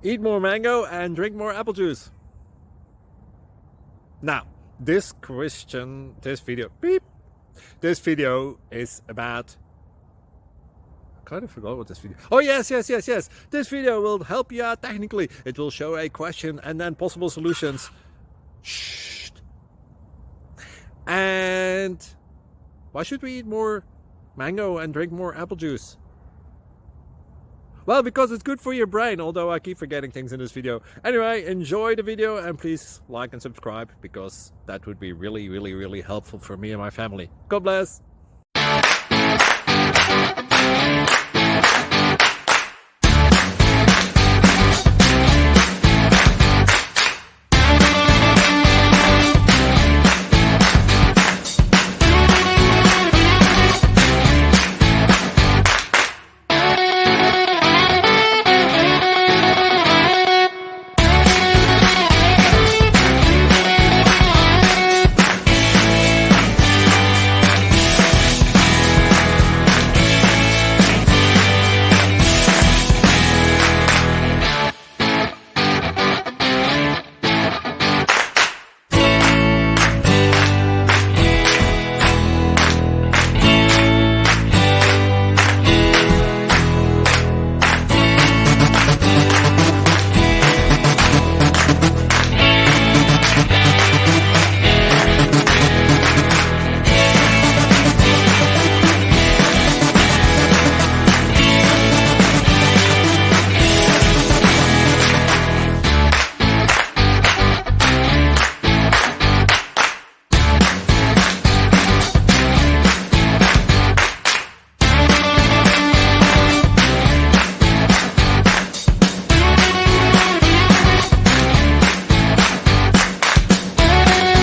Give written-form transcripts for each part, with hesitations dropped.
Eat more mango and drink more apple juice. Now, this video is about, I kind of forgot what this video. Oh, yes. This video will help you out technically. It will show a question and then possible solutions. Shh. And why should we eat more mango and drink more apple juice? Well, because it's good for your brain, although I keep forgetting things in this video. Anyway, enjoy the video and please like and subscribe, because that would be really helpful for me and my family. God bless!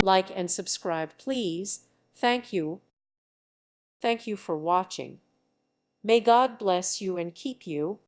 Like and subscribe, please. Thank you. Thank you for watching. May God bless you and keep you.